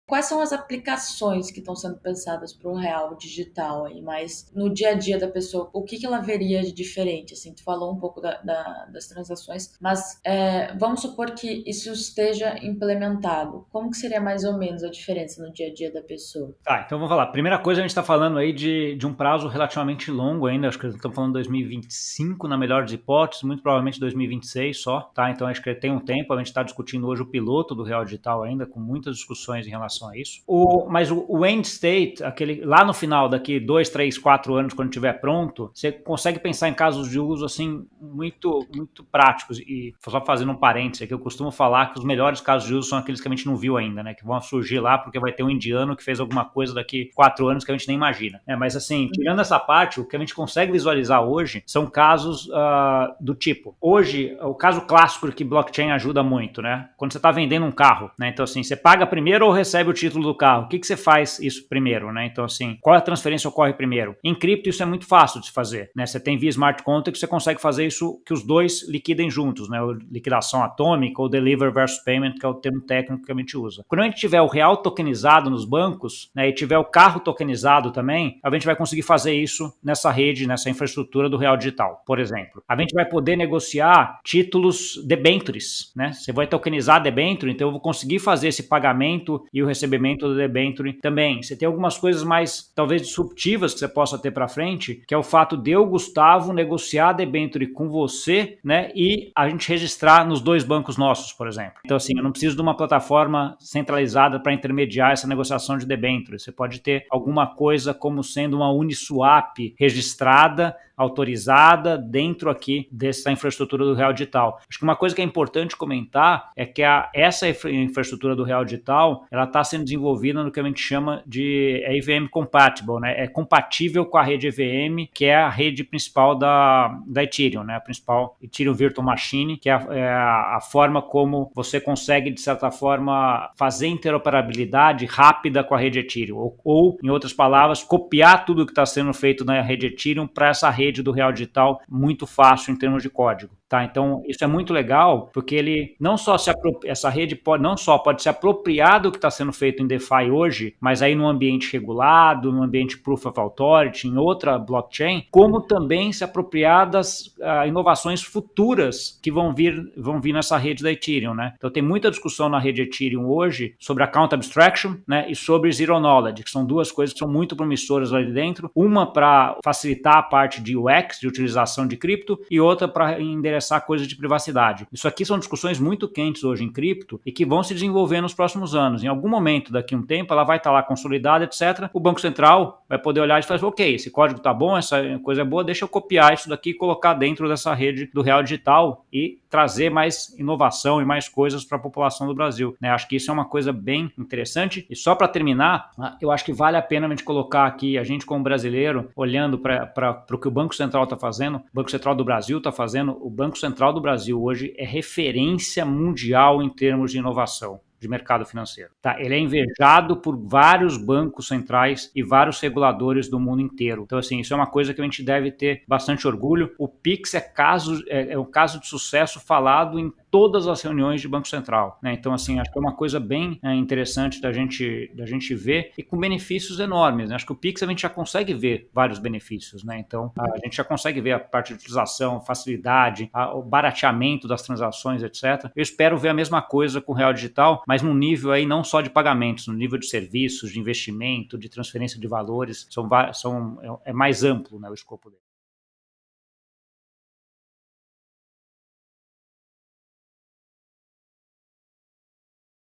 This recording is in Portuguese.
Quais são as aplicações que estão sendo pensadas para o real digital aí, mas no dia a dia da pessoa, o que ela veria de diferente? Assim, tu falou um pouco das transações, mas vamos supor que isso esteja implementado. Como que seria mais ou menos a diferença no dia a dia da pessoa? Tá, então vamos falar. Primeira coisa, a gente está falando aí de um prazo relativamente longo ainda, acho que estamos falando de 2025 na melhor das hipóteses, muito provavelmente 2026 só, tá? Então acho que tem um tempo, a gente está discutindo hoje o piloto do Real Digital ainda, com muitas discussões em relação a isso. Mas o end state, aquele lá no final, daqui 2, 3, 4 anos, quando estiver pronto, você consegue pensar em casos de uso assim muito, muito práticos. E só fazendo um parênteses aqui, eu costumo falar que os melhores casos de uso são aqueles que a gente não viu ainda, né? Que vão surgir lá porque vai ter um indiano que fez alguma coisa daqui 4 anos que a gente nem imagina. Mas assim, tirando essa parte, o que a gente consegue visualizar hoje são casos do tipo, hoje, o caso clássico que blockchain ajuda muito, né? Quando você está vendendo um carro, né? Então assim, você paga primeiro ou recebe o título do carro? O que você faz isso primeiro, né? Então assim, qual a transferência ocorre primeiro? Em cripto isso é muito fácil de se fazer, né? Você tem via smart contract, você consegue fazer isso que os dois liquidem juntos, né? Liquidação atômica ou deliver versus payment, que é o termo técnico que a gente usa. Quando a gente tiver o real tokenizado nos bancos, né, e tiver o carro tokenizado também, a gente vai conseguir fazer isso nessa rede, nessa infraestrutura do real digital, por exemplo. A gente vai poder negociar títulos debentures, né? Você vai tokenizar debenture, então eu vou conseguir fazer esse pagamento e o recebimento do debenture também. Você tem algumas coisas mais, talvez, disruptivas que você possa ter para frente, que é o fato de eu, Gustavo, negociar debenture com você, né, e a gente registrar nos dois bancos nossos, por exemplo. Então, assim, eu não preciso de uma plataforma centralizada para intermediar essa negociação de debêntures. Você pode ter alguma coisa como sendo uma Uniswap registrada, autorizada dentro aqui dessa infraestrutura do Real Digital. Acho que uma coisa que é importante comentar é que essa infraestrutura do Real Digital, ela está sendo desenvolvida no que a gente chama de EVM compatible, né? É compatível com a rede EVM, que é a rede principal da Ethereum, né? A principal Ethereum Virtual Machine, que é a forma como você consegue, de certa forma, fazer interoperabilidade rápida com a rede Ethereum, ou em outras palavras, copiar tudo que está sendo feito na rede Ethereum para essa rede do Real Digital muito fácil em termos de código. Tá, então isso é muito legal, porque ele não só essa rede pode se apropriar do que está sendo feito em DeFi hoje, mas aí num ambiente regulado, num ambiente Proof of Authority, em outra blockchain, como também se apropriar das inovações futuras que vão vir nessa rede da Ethereum, né? Então tem muita discussão na rede Ethereum hoje sobre Account Abstraction, né, e sobre Zero Knowledge, que são duas coisas que são muito promissoras ali dentro, uma para facilitar a parte de UX, de utilização de cripto, e outra para endereçar coisas de privacidade. Isso aqui são discussões muito quentes hoje em cripto e que vão se desenvolver nos próximos anos. Em algum momento, daqui a um tempo, ela vai estar lá consolidada, etc. O Banco Central vai poder olhar e falar, ok, esse código está bom, essa coisa é boa, deixa eu copiar isso daqui e colocar dentro dessa rede do Real Digital e trazer mais inovação e mais coisas para a população do Brasil. Né? Acho que isso é uma coisa bem interessante. E só para terminar, eu acho que vale a pena a gente colocar aqui, a gente como brasileiro, olhando para o que o Banco Central está fazendo, o Banco Central do Brasil está fazendo, o Banco Central do Brasil hoje é referência mundial em termos de inovação de mercado financeiro. Tá? Ele é invejado por vários bancos centrais e vários reguladores do mundo inteiro. Então, assim, isso é uma coisa que a gente deve ter bastante orgulho. O Pix é um caso de sucesso falado em todas as reuniões de Banco Central. Né? Então, assim, acho que é uma coisa bem interessante da gente ver e com benefícios enormes. Né? Acho que o Pix a gente já consegue ver vários benefícios. Né? Então, a gente já consegue ver a parte de utilização, facilidade, o barateamento das transações, etc. Eu espero ver a mesma coisa com o Real Digital, mas num nível aí não só de pagamentos, no nível de serviços, de investimento, de transferência de valores, é mais amplo, né, o escopo dele.